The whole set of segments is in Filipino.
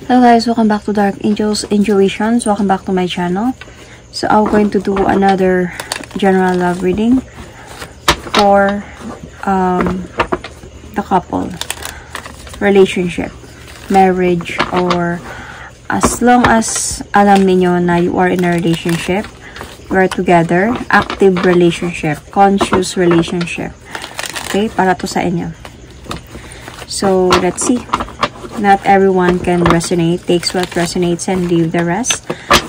Hello guys, welcome back to Dark Angels Intuitions. Welcome back to my channel. So I'm going to do another general love reading for the couple, relationship, marriage, or as long as alam niyo na you are in a relationship, you are together, active relationship, conscious relationship. Okay, para to sa inyo. So let's see. Not everyone can resonate. Takes what resonates and leave the rest.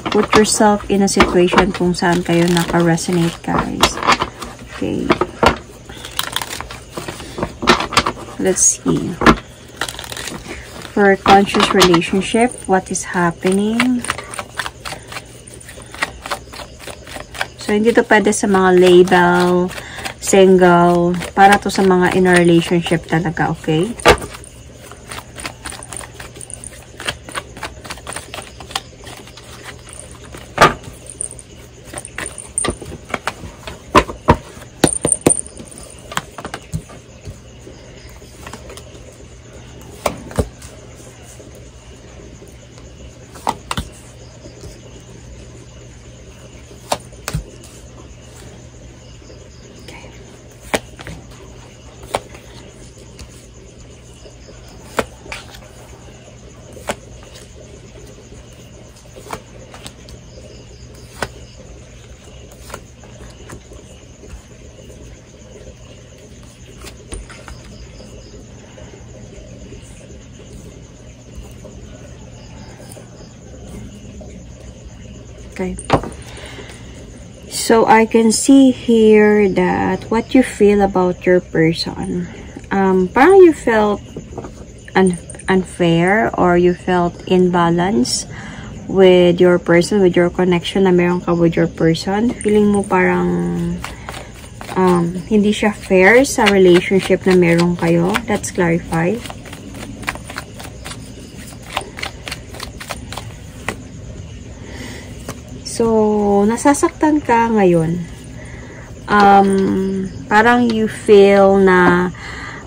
Put yourself in a situation kung saan kayo naka-resonate, guys. Okay. Let's see. For a conscious relationship, what is happening? So, hindi to pwede sa mga label, single. Para to sa mga in a relationship talaga, okay? Okay. So I can see here that what you feel about your person. Parang you felt unfair or you felt imbalance with your person, with your connection na meron ka with your person. Feeling mo parang hindi siya fair sa relationship na meron kayo. Let's clarify. So, nasasaktan ka ngayon. Parang you feel na,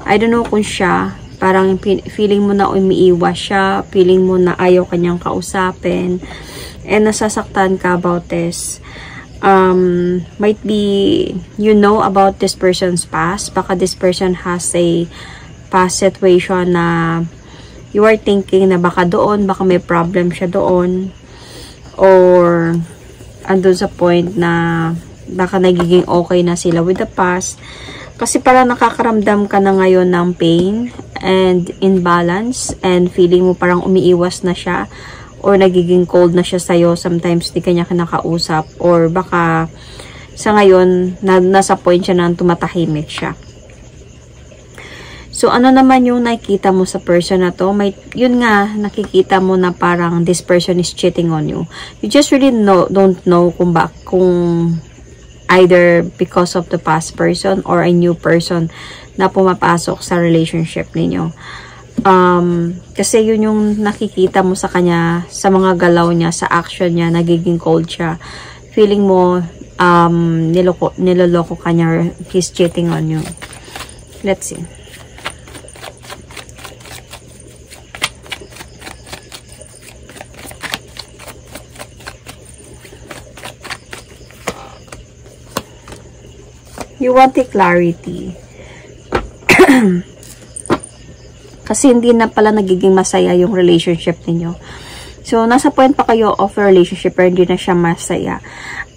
I don't know kung siya, parang feeling mo na umiiwas siya, feeling mo na ayaw kanyang kausapin, and nasasaktan ka about this. Might be, you know about this person's past. Baka this person has a past situation na you are thinking na baka doon, baka may problem siya doon, or andun sa point na baka nagiging okay na sila with the past. Kasi parang nakakaramdam ka na ngayon ng pain and imbalance and feeling mo parang umiiwas na siya or nagiging cold na siya sa'yo. Sometimes di kanya kinakausap or baka sa ngayon nasa point siya na tumatahimik siya. So, ano naman yung nakikita mo sa person na to? Yun nga, nakikita mo na parang this person is cheating on you. You just really don't know kung either because of the past person or a new person na pumapasok sa relationship ninyo. Kasi yun yung nakikita mo sa kanya, sa mga galaw niya, sa action niya, nagiging cold siya. Feeling mo, niloloko ka niya, he's cheating on you. Let's see. You want a clarity. Kasi hindi na pala nagiging masaya yung relationship niyo. So, nasa point pa kayo of a relationship pero hindi na siya masaya.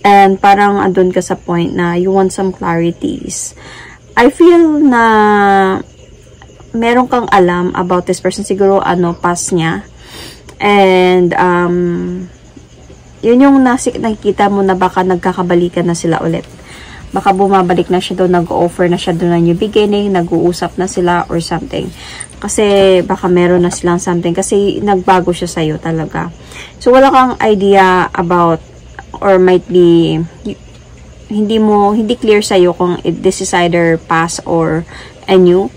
And parang andun ka sa point na you want some clarities. I feel na meron kang alam about this person. Siguro, past niya. And, yun yung nakikita mo na baka nagkakabalikan na sila ulit. Baka bumabalik na siya doon, nag-offer na siya doon ng new beginning, nag-uusap na sila or something. Kasi baka meron na silang something. Kasi nagbago siya sa'yo talaga. So, wala kang idea about or might be hindi clear sa'yo kung this is either past or a new.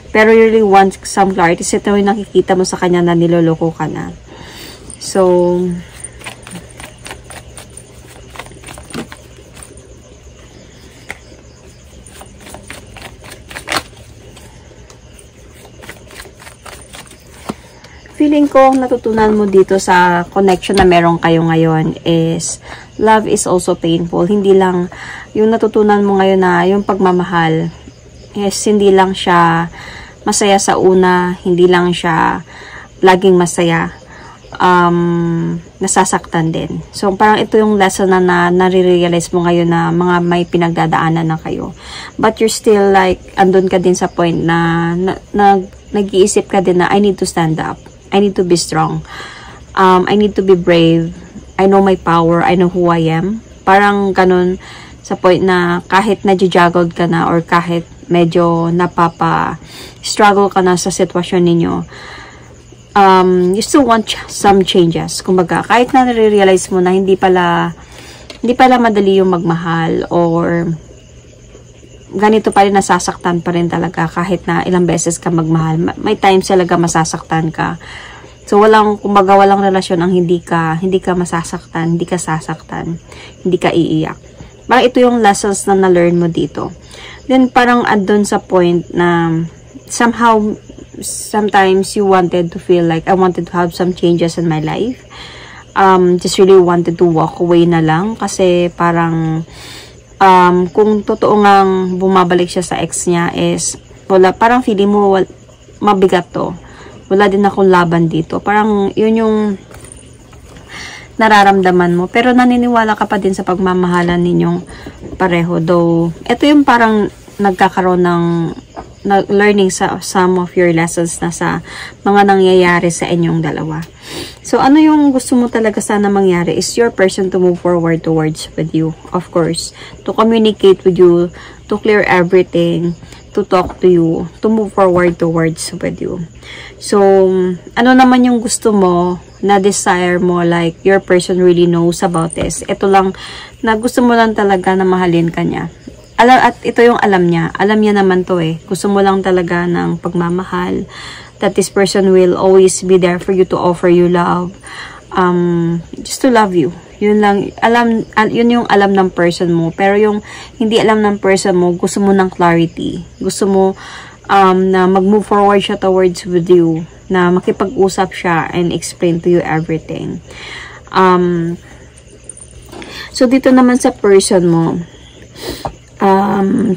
Pero you really want some clarity. Kasi ito yung nakikita mo sa kanya na niloloko ka na. So, feeling ko, natutunan mo dito sa connection na meron kayo ngayon is, love is also painful. Hindi lang, yung natutunan mo ngayon na yung pagmamahal, is hindi lang siya masaya sa una, hindi lang siya laging masaya. Nasasaktan din. So, parang ito yung lesson na nare-realize mo ngayon na mga may pinagdadaanan na kayo. But you're still like, andun ka din sa point na nag-iisip ka din na I need to stand up. I need to be strong. I need to be brave. I know my power. I know who I am. Parang ganun sa point na kahit na-juggled ka na or kahit medyo struggle ka na sa sitwasyon ninyo, you still want some changes. Kumbaga, kahit na nare-realize mo na hindi pala madali yung magmahal or ganito pa rin, nasasaktan pa rin talaga kahit na ilang beses ka magmahal. May times talaga masasaktan ka. So, kumbaga, walang relasyon ang hindi ka masasaktan, hindi ka sasaktan, hindi ka iiyak. Parang ito yung lessons na na-learn mo dito. Then, parang andun sa point na sometimes you wanted to feel like I wanted to have some changes in my life. Just really wanted to walk away na lang kasi parang kung totoo ngang bumabalik siya sa ex niya is parang feeling mo mabigat to. Wala din akong laban dito. Parang yun yung nararamdaman mo. Pero naniniwala ka pa din sa pagmamahalan ninyong pareho. Though, ito yung parang nagkakaroon ng learning sa some of your lessons na sa mga nangyayari sa inyong dalawa. So, ano yung gusto mo talaga sana mangyari is your person to move forward towards with you. Of course, to communicate with you, to clear everything, to talk to you, to move forward towards with you. So, ano naman yung gusto mo na desire mo, like your person really knows about this. Ito lang na gusto mo lang talaga na mahalin ka niya. At ito yung alam niya. Alam niya naman to eh. Gusto mo lang talaga ng pagmamahal. That this person will always be there for you to offer you love. Just to love you. Yun lang. Yun yung alam ng person mo. Pero yung hindi alam ng person mo, gusto mo ng clarity. Gusto mo na mag-move forward siya towards with you. Na makipag-usap siya and explain to you everything. So, dito naman sa person mo,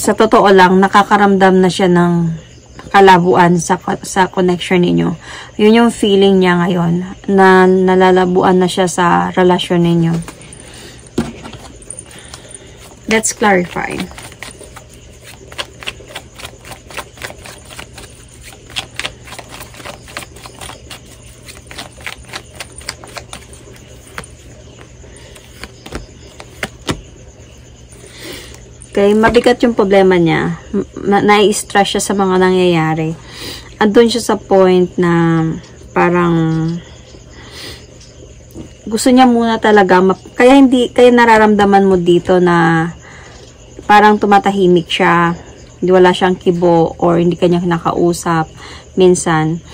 sa totoo lang, nakakaramdam na siya ng kalabuan sa connection ninyo. Yun yung feeling niya ngayon, na nalalabuan na siya sa relasyon ninyo. Let's clarify. Okay, mabigat yung problema niya. Nai-stress siya sa mga nangyayari. Andun siya sa point na parang gusto niya muna talaga, kaya nararamdaman mo dito na parang tumatahimik siya, wala siyang kibo or hindi kanya nakausap minsan.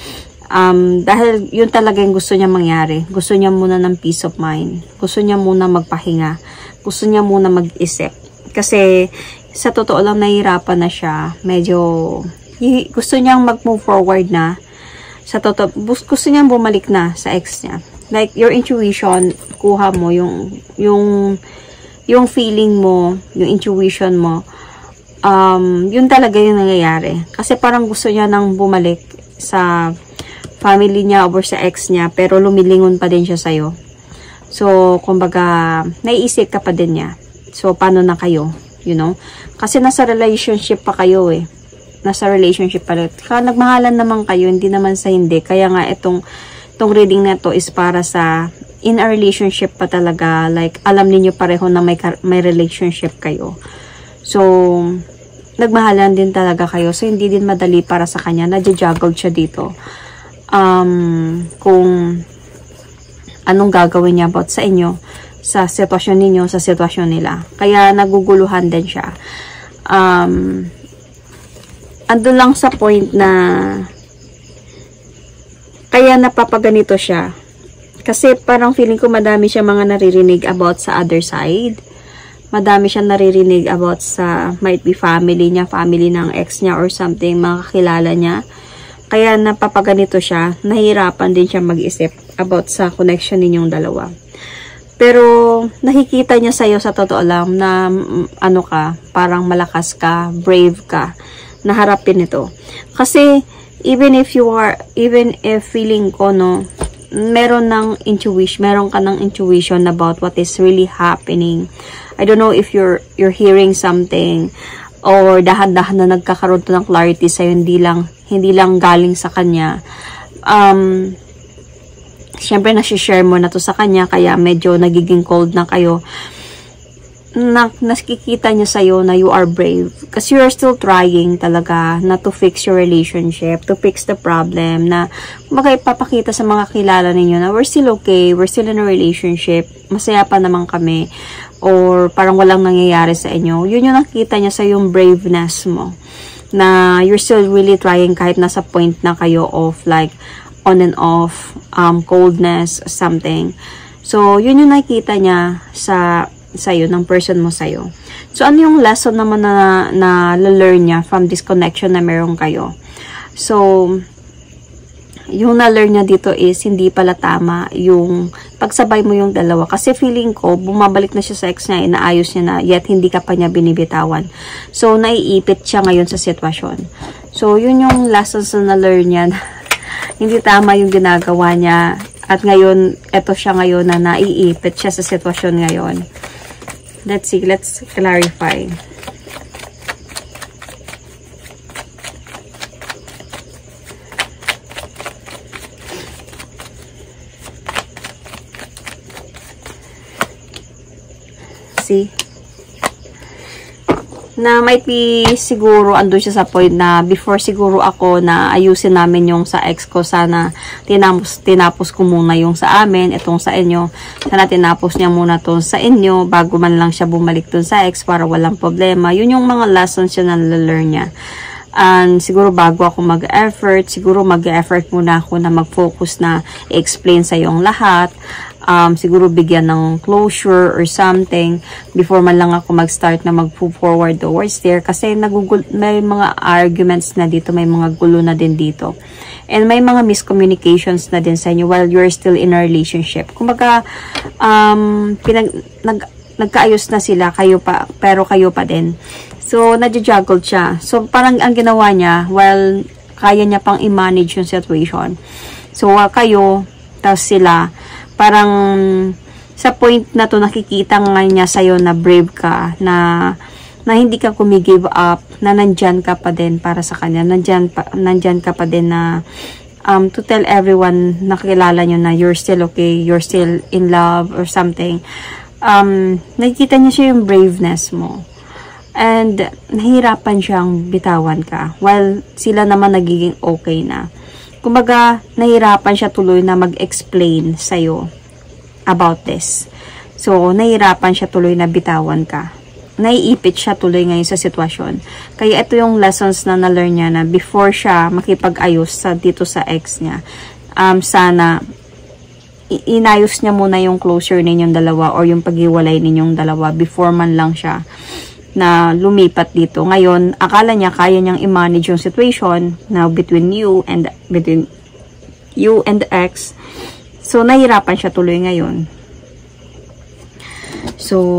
Dahil yun talaga yung gusto niya mangyari. Gusto niya muna ng peace of mind. Gusto niya muna magpahinga. Gusto niya muna mag-isip. Kasi, sa totoo lang, nahihirapan na siya. Medyo, gusto niyang mag-move forward na. Sa totoo, gusto niyang bumalik na sa ex niya. Like, your intuition, kuha mo, yung feeling mo, yung intuition mo, yun talaga yung nangyayari. Kasi parang gusto niya nang bumalik sa family niya or sa ex niya, pero lumilingon pa din siya sa'yo. So, kumbaga, naiisip ka pa din niya. So, paano na kayo? You know? Kasi nasa relationship pa kayo eh. Nasa relationship pa rin. Kaya nagmahalan naman kayo, hindi naman sa hindi. Kaya nga itong reading na to is para sa in a relationship pa talaga. Like, alam niyo pareho na may relationship kayo. So, nagmahalan din talaga kayo. So, hindi din madali para sa kanya. Nadja-juggle siya dito. Kung anong gagawin niya about sa inyo, sa sitwasyon ninyo, sa sitwasyon nila. Kaya naguguluhan din siya. Ando lang sa point na kaya napapaganito siya. Kasi parang feeling ko madami siya mga naririnig about sa other side. Madami siya naririnig about sa might be family niya, family ng ex niya or something, mga kakilala niya. Kaya napapaganito siya, nahihirapan din siya mag-isip about sa connection ninyong dalawa. Pero nakikita niya sa'yo sa totoo lang na ano ka, parang malakas ka, brave ka, naharapin ito. Kasi even if feeling ko, no, meron ka ng intuition about what is really happening. I don't know if you're hearing something or dahan-dahan na nagkakaroon to ng clarity sa'yo, hindi lang galing sa kanya. Siyempre, nasi-share mo na to sa kanya, kaya medyo nagiging cold na kayo. Nakikita niya sa'yo na you are brave. Kasi you are still trying talaga na to fix your relationship, to fix the problem, na magpapakita sa mga kilala ninyo na we're still okay, we're still in a relationship, masaya pa naman kami, or parang walang nangyayari sa inyo. Yun yung nakita niya sa yung braveness mo, na you're still really trying kahit nasa point na kayo of like on and off, coldness, something. So, yun yung nakita niya sa'yo, ng person mo sa'yo. So, ano yung lesson naman na learn niya from this connection na meron kayo? So, yung na-learn niya dito is hindi pala tama yung pagsabay mo yung dalawa. Kasi feeling ko, bumabalik na siya sa ex niya, inaayos niya na, yet hindi ka pa niya binibitawan. So, naiipit siya ngayon sa sitwasyon. So, yun yung lessons na na-learn niya. Hindi tama yung ginagawa niya. At ngayon, eto siya ngayon na naiipit siya sa sitwasyon ngayon. Let's see, let's clarify. See? Na might be siguro andun siya sa point na before siguro ako na ayusin namin yung sa ex ko, sana tinapos ko muna yung sa amin, itong sa inyo, sana tinapos niya muna to sa inyo bago man lang siya bumalik dun sa ex para walang problema. Yun yung mga lessons siya na learn niya. And siguro bago ako mag-effort, siguro mag-effort muna ako na mag-focus na i-explain sa yung lahat. Siguro bigyan ng closure or something before man lang ako mag-start na mag-forward towards there. Kasi may mga arguments na dito, may mga gulo na din dito. And may mga miscommunications na din sa inyo while you're still in a relationship. Kumbaga, nagkaayos na sila, pero kayo pa din. So, nadja-juggled siya. So, parang ang ginawa niya, while kaya niya pang i-manage yung situation. So, kayo, tapos sila, parang sa point na to nakikita nga niya sa'yo na brave ka, na hindi ka kumigive up, na nandyan ka pa din para sa kanya, nandyan ka pa din na to tell everyone na kilala nyo na you're still okay, you're still in love or something. Nakikita niya siya yung braveness mo. And nahihirapan siyang bitawan ka while sila naman nagiging okay na. Kumbaga, nahihirapan siya tuloy na mag-explain sa'yo about this. So, nahihirapan siya tuloy na bitawan ka. Naiipit siya tuloy ngayon sa sitwasyon. Kaya ito yung lessons na na-learn niya na before siya makipag-ayos dito sa ex niya, sana inayos niya muna yung closure ninyong dalawa or yung paghiwalay ninyong dalawa before man lang siya na lumipat dito. Ngayon, akala niya kaya niyang i-manage yung situation now between you and the ex. So, nahirapan siya tuloy ngayon. So,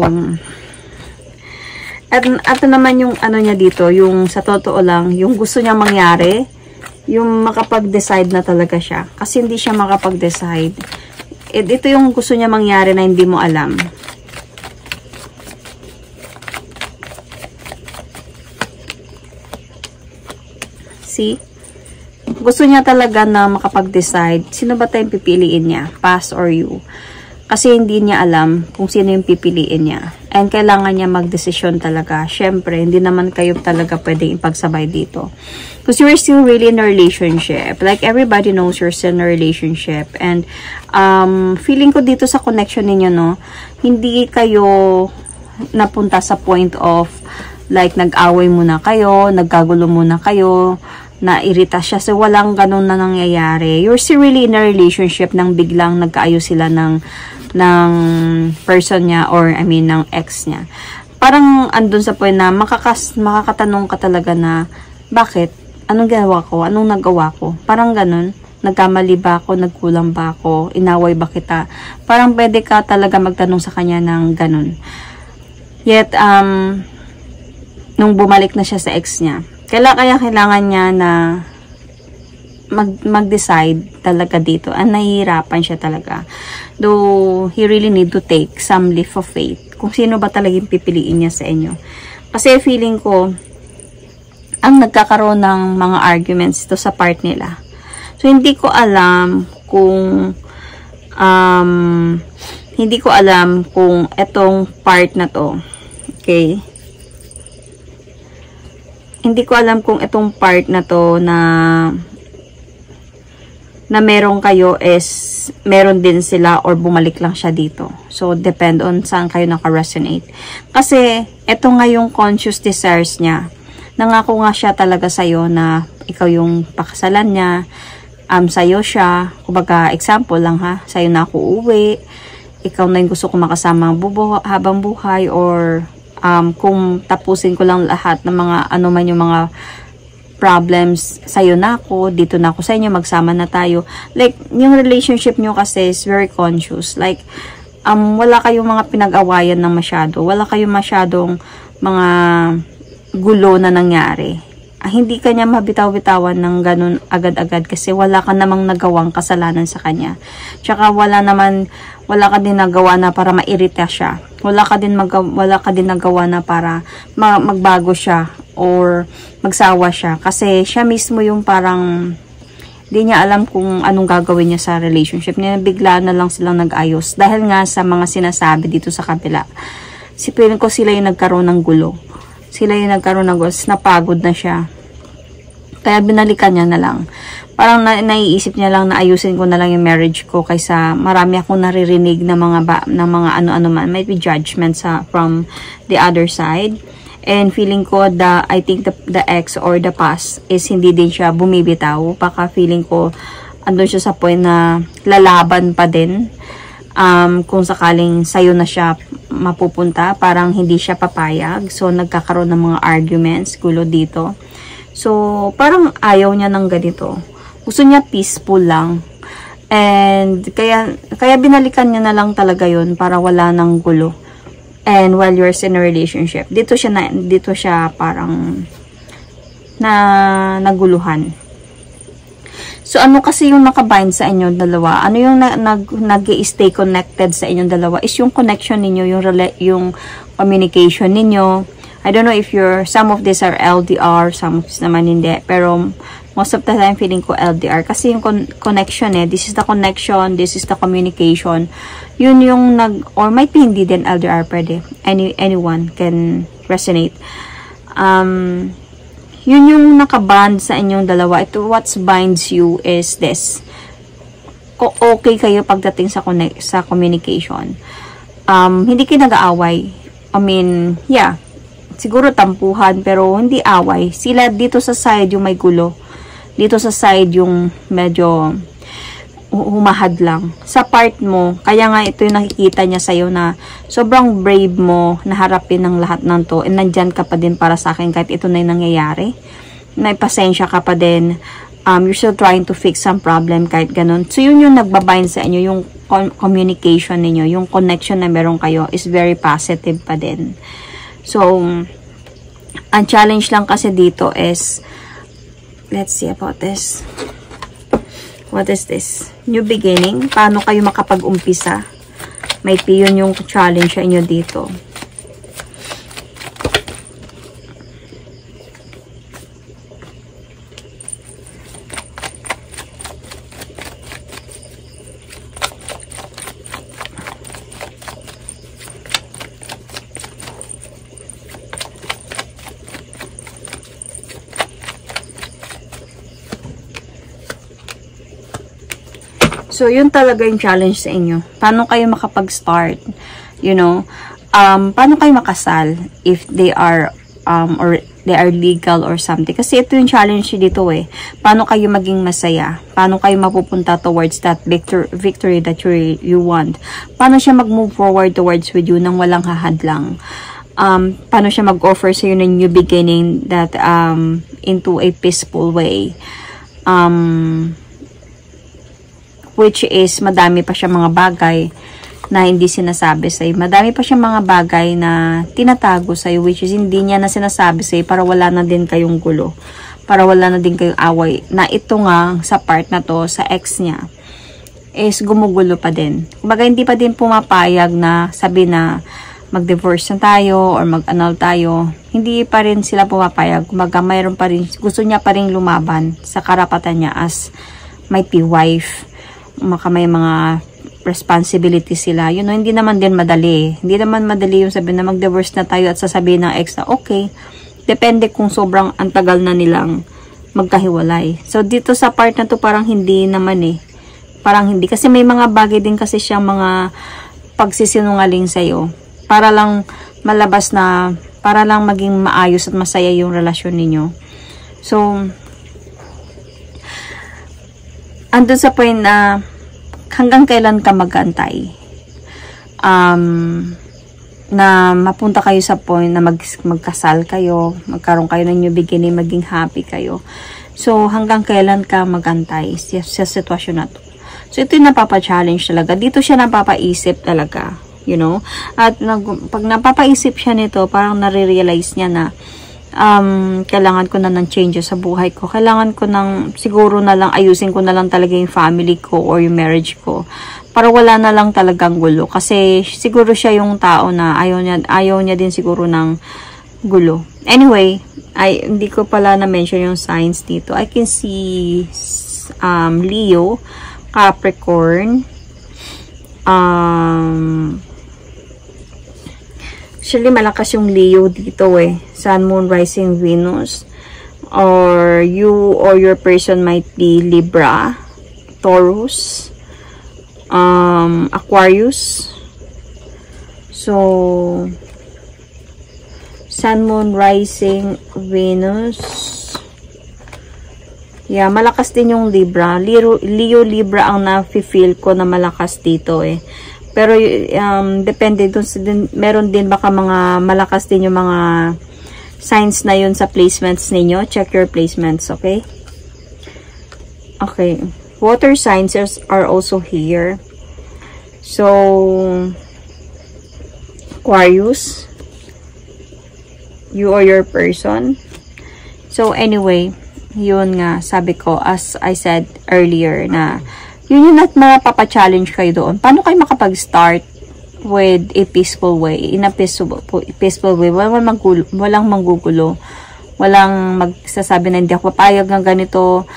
at naman yung ano niya dito, yung sa totoo lang, yung gusto niya mangyari, yung makapag-decide na talaga siya. Kasi hindi siya makapag-decide. Ito yung gusto niya mangyari na hindi mo alam. See? Gusto niya talaga na makapag-decide sino ba tayong pipiliin niya, pass or you. Kasi hindi niya alam kung sino yung pipiliin niya. And kailangan niya mag-desisyon talaga. Syempre, hindi naman kayo talaga pwedeng ipagsabay dito. Because you're still really in a relationship. Like, everybody knows you're still in a relationship. And, feeling ko dito sa connection ninyo, no, hindi kayo napunta sa point of, like, nag-away muna kayo, nagkagulo muna kayo, na-irita siya. So, walang ganun na nangyayari. You're still really in a relationship nang biglang nagkaayos sila ng person niya or, I mean, ng ex niya. Parang andun sa point na makakatanong ka talaga na, bakit? anong ginawa ko? Anong nagawa ko? Parang ganun. Nagkamali ba ako? Nagkulang ba ako? Inaway ba kita? Parang pwede ka talaga magtanong sa kanya ng ganun. Yet, nung bumalik na siya sa ex niya, kailangan niya na mag-decide talaga dito. Nahihirapan siya talaga. Though, he really need to take some leap of faith. Kung sino ba talagang pipiliin niya sa inyo. Kasi feeling ko, ang nagkakaroon ng mga arguments ito sa part nila. So, hindi ko alam kung etong part na to, okay? Hindi ko alam kung itong part na to na meron kayo is meron din sila or bumalik lang siya dito. So, depend on saan kayo naka-resonate. Kasi, ito nga yung conscious desires niya. Nangako nga siya talaga sa'yo na ikaw yung pakasalan niya, sa'yo siya, kumbaga example lang ha, sa'yo na ako uuwi, ikaw na yung gusto ko makasama habang buhay, or kung tapusin ko lang lahat ng mga ano man yung mga problems, sa'yo na ako, dito na ako sa inyo, magsama na tayo. Like, yung relationship nyo kasi is very conscious. Like, wala kayong mga pinag-awayan ng masyado, wala kayong masyadong mga gulo na nangyari. Hindi kanya mabitaw-bitawan ng ganun agad-agad kasi wala ka namang nagawang kasalanan sa kanya. Tsaka wala ka din nagawa na para mairita siya. Wala ka din nagawa na para magbago siya or magsawa siya. Kasi siya mismo yung parang di niya alam kung anong gagawin niya sa relationship niya. Bigla na lang silang nag-ayos. Dahil nga sa mga sinasabi dito sa kabila. Feeling ko sila yung nagkaroon ng gulo. Sila yung nagkaroon ng gusto, napagod na siya. Kaya binalikan niya na lang. Parang naiisip niya lang na ayusin ko na lang yung marriage ko kaysa marami akong naririnig na mga ano-ano man. Might be judgments from the other side. And feeling ko I think the ex or the past is hindi din siya bumibitaw. Baka feeling ko andun siya sa point na lalaban pa din. Kung sakaling sayo na siya mapupunta, parang hindi siya papayag. So, nagkakaroon ng mga arguments, gulo dito. So, parang ayaw niya ng ganito. Gusto niya peaceful lang. And, kaya binalikan niya na lang talaga yun para wala ng gulo. And, while you're in a relationship, dito siya parang naguluhan. So, ano kasi yung nakabind sa inyong dalawa? Ano yung nag-stay connected sa inyong dalawa? Is yung connection ninyo, yung communication ninyo. I don't know if some of these are LDR, some of these naman hindi. Pero, most of the time, feeling ko LDR. Kasi yung connection this is the connection, this is the communication. Yun yung or might be hindi din LDR, pwede. Anyone can resonate. Yun yung nakaband sa inyong dalawa. Ito, what binds you is this. Okay kayo pagdating sa communication. Hindi kayo nag-aaway. I mean, yeah. Siguro tampuhan, pero hindi away. Sila dito sa side yung may gulo. Dito sa side yung medyo humahad lang. Sa part mo, kaya nga ito yung nakikita niya sa'yo na sobrang brave mo na harapin ng lahat ng to, and nandyan ka pa din para sa akin kahit ito na yung nangyayari. May pasensya ka pa din. You're still trying to fix some problem kahit ganun. So, yun yung nagbabind sa inyo, yung communication ninyo, yung connection na meron kayo is very positive pa din. So, ang challenge lang kasi dito is, let's see about this. What is this? New beginning. Paano kayo makapag-umpisa? May yun yung challenge sa inyo dito. So, yun talaga yung challenge sa inyo. Paano kayo makapag-start? You know, paano kayo makasal if they are, or they are legal or something? Kasi ito yung challenge dito Paano kayo maging masaya? Paano kayo mapupunta towards that victory that you want? Paano siya mag-move forward towards with you nang walang hahadlang? paano siya mag-offer sa'yo ng new beginning that into a peaceful way. Which is, madami pa siya mga bagay na hindi sinasabi sa'yo. Madami pa siya mga bagay na tinatago sa'yo, which is hindi niya na sinasabi sa'yo para wala na din kayong gulo. Para wala na din kayong away. Na ito nga, sa part na to, sa ex niya, is gumugulo pa din. Kumbaga, hindi pa din pumapayag na sabi na mag-divorce na tayo or mag-annul tayo. Hindi pa rin sila pumapayag. Kumbaga, mayroon pa rin, gusto niya pa rin lumaban sa karapatan niya as might be wife. May mga responsibility sila. You know, hindi naman din madali. Hindi naman madali yung sabihin na mag-divorce na tayo at sasabihin ng ex na okay. Depende kung sobrang antagal na nilang magkahiwalay. So, dito sa part na to parang hindi naman Parang hindi. Kasi may mga bagay din kasi siyang mga pagsisinungaling sa'yo. Para lang malabas na, para lang maging maayos at masaya yung relasyon ninyo. So, andun sa point na hanggang kailan ka mag-antay na mapunta kayo sa point na magkasal kayo, magkaroon kayo ng new beginning, maging happy kayo. So, hanggang kailan ka mag-antay sa sitwasyon na to. So, ito yung napapa-challenge talaga. Dito siya napapaisip talaga, you know. At pag napapaisip siya nito, parang nare-realize niya na kailangan ko na ng changes sa buhay ko. Kailangan ko ng, siguro na lang, ayusin ko na lang talaga yung family ko or yung marriage ko. Para wala na lang talagang gulo. Kasi siguro siya yung tao na ayaw niya din siguro ng gulo. Anyway, hindi ko pala na-mention yung signs dito. I can see Leo, Capricorn, actually malakas yung Leo dito Sun, Moon, Rising, Venus. Or you or your person might be Libra, Taurus, Aquarius. So, Sun, Moon, Rising, Venus. Yeah, malakas din yung Libra. Leo, Libra ang na-feel ko na malakas dito Pero, depende dun, meron din baka mga malakas din yung mga signs na yun sa placements ninyo. Check your placements, okay? Okay. Water signs are also here. So, Aquarius, you or your person. So, anyway, yun nga, sabi ko, as I said earlier, na yun yung mapapa-challenge kayo doon. Paano kayo makapag-start with a peaceful way? In a peaceful way. Walang manggugulo. Walang magsasabi na hindi ako papayag ng ganito.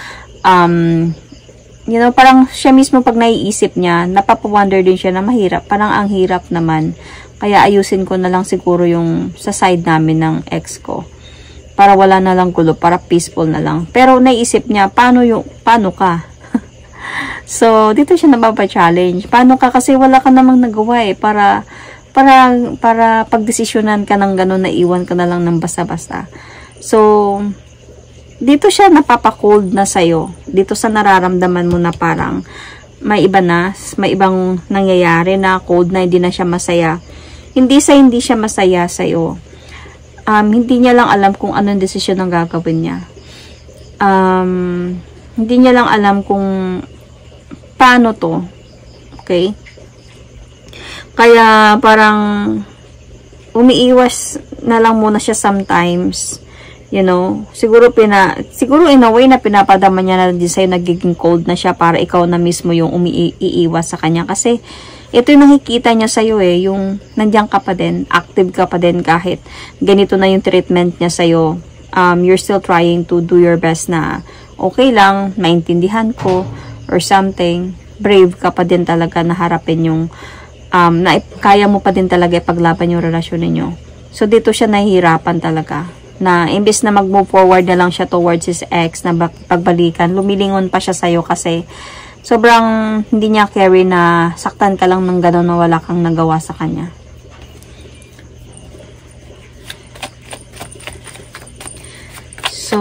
You know, parang siya mismo pag naiisip niya, napapa-wonder din siya na mahirap. Parang ang hirap naman. Kaya ayusin ko na lang siguro yung sa side namin ng ex ko. Para wala na lang gulo, para peaceful na lang. Pero naisip niya, paano ka? So, dito siya napapa-challenge. Paano ka? Kasi wala ka namang nagawa para pagdesisyonan ka ng gano'n, na iwan ka na lang ng basta-basta. So, dito siya napapa-cold na sa'yo. Dito sa nararamdaman mo na parang may ibang nangyayari na cold na hindi na siya masaya. Hindi siya masaya sa'yo. Hindi niya lang alam kung anong desisyon ang gagawin niya. Hindi niya lang alam kung paano to. Okay? Kaya parang umiiwas na lang muna siya sometimes. You know, siguro in a way na pinapadama niya na din sa'yo, nagiging cold na siya para ikaw na mismo yung umiiwas sa kanya. Kasi ito yung nakikita niya sa'yo yung nandiyan ka pa din, active ka pa din kahit ganito na yung treatment niya sa'yo. You're still trying to do your best na okay lang, maintindihan ko, or something. Brave ka pa din talaga na harapin yung, na kaya mo pa din talaga ipaglaban yung relasyon ninyo. So, dito siya nahihirapan talaga. Na, imbes na mag-move forward na lang siya towards his ex na pagbalikan, lumilingon pa siya sa'yo kasi sobrang hindi niya carry na saktan ka lang ng gano'n na wala kang nagawa sa kanya. So,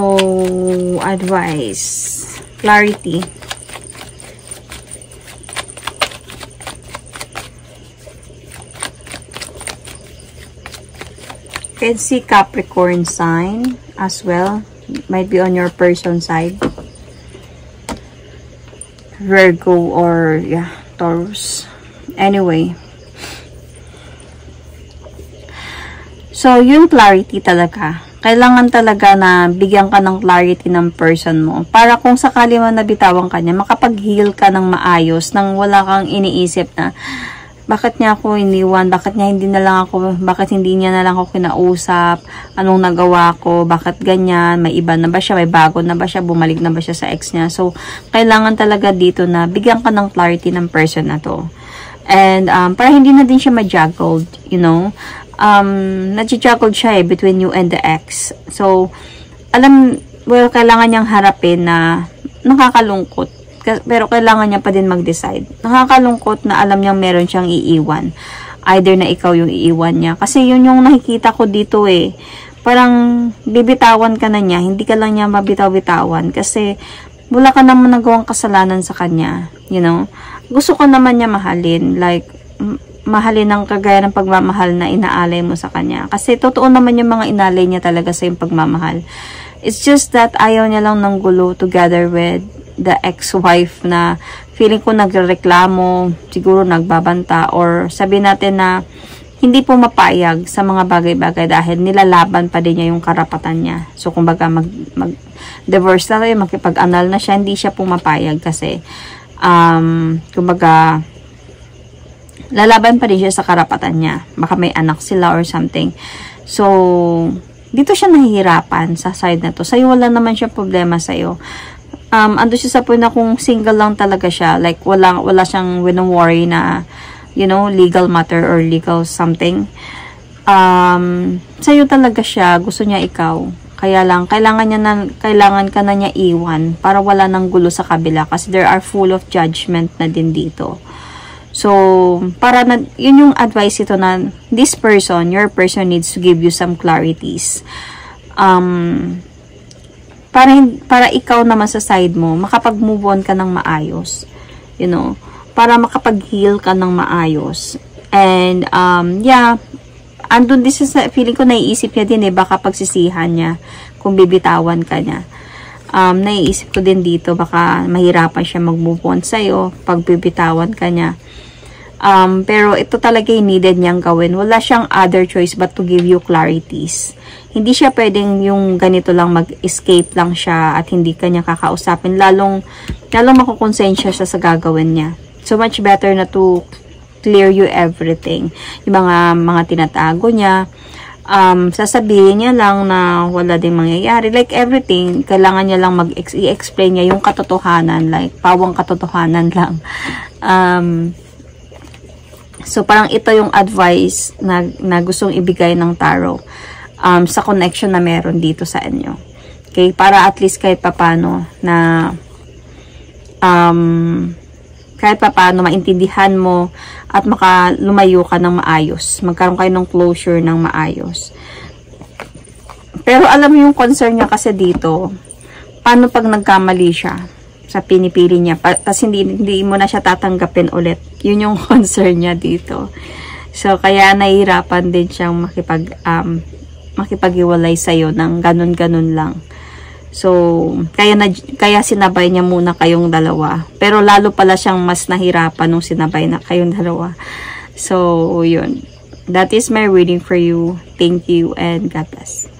advice. Clarity. can see Capricorn sign as well. Might be on your person side. Virgo or yeah, Taurus. Anyway. So, yung clarity talaga. Kailangan talaga na bigyan ka ng clarity ng person mo. Para kung sakali man nabitawan ka niya, makapag-heal ka ng maayos, nang wala kang iniisip na, bakit niya ako iniwan, bakit hindi niya na lang ako kinausap, anong nagawa ko, bakit ganyan, may iba na ba siya, may bago na ba siya, bumalik na ba siya sa ex niya. So, kailangan talaga dito na bigyan ka ng clarity ng person na to. And, para hindi na din siya ma-juggled, you know, nag-juggled siya between you and the ex. So, kailangan niyang harapin na nakakalungkot. Pero kailangan niya pa din mag-decide. Nakakalungkot na alam niyang meron siyang iiwan. Either na ikaw yung iiwan niya. Kasi yun yung nakikita ko dito Parang bibitawan ka na niya. Hindi ka lang niya mabitaw-bitawan. Kasi wala ka naman nagawang kasalanan sa kanya. You know? Gusto ko naman niya mahalin. Like, mahalin ng kagaya ng pagmamahal na inaalay mo sa kanya. Kasi totoo naman yung mga inalay niya talaga sa yung pagmamahal. It's just that ayaw niya lang ng gulo together with the ex-wife na feeling ko nagreklamo, siguro nagbabanta, or sabihin natin na hindi po mapayag sa mga bagay-bagay dahil nilalaban pa din niya yung karapatan niya. So, kumbaga mag-divorce na tayo, makipag-anal na siya, hindi siya pumapayag kasi kumbaga lalaban pa din siya sa karapatan niya. Baka may anak sila or something. So, dito siya nahihirapan sa side na to. Sa'yo, wala naman siya problema sa'yo. Ando siya sa point na kung single lang talaga siya. Like, wala siyang worry na, you know, legal matter or legal something. Sa'yo talaga siya. Gusto niya ikaw. Kaya lang, kailangan ka na niya iwan para wala nang gulo sa kabila. Kasi there are full of judgment na din dito. So, yun yung advice ito na this person, your person needs to give you some clarities. Para ikaw naman sa side mo, makapag-move on ka ng maayos. You know, para makapag-heal ka ng maayos. And, yeah, andun din sa feeling ko, naiisip niya din baka pagsisihan niya kung bibitawan ka niya. Naiisip ko din dito, baka mahirapan siya mag-move on sa'yo pag bibitawan ka niya. Pero ito talaga yung needed niyang gawin. Wala siyang other choice but to give you clarities. Hindi siya pwedeng yung ganito lang mag-escape lang siya at hindi ka niya kakausapin. Lalong makukonsensya siya sa gagawin niya. So much better na to clear you everything. Yung mga tinatago niya. Sasabihin niya lang na wala ding mangyayari. Like everything, kailangan niya lang i-explain niya yung katotohanan. Like, pawang katotohanan lang. So, parang ito yung advice na gustong ibigay ng tarot sa connection na meron dito sa inyo. Okay? Para at least kahit papano na maintindihan mo at lumayo ka ng maayos. Magkaroon kayo ng closure ng maayos. Pero alam mo yung concern niya kasi dito, paano pag nagkamali siya sa pinipili niya, tapos hindi mo na siya tatanggapin ulit. Yun yung concern niya dito. So, kaya nahihirapan din siyang makipag-iwalay sa'yo ng ganun-ganun lang. So, kaya sinabay niya muna kayong dalawa. Pero lalo pala siyang mas nahirapan nung sinabay na kayong dalawa. So, yun. That is my reading for you. Thank you and God bless.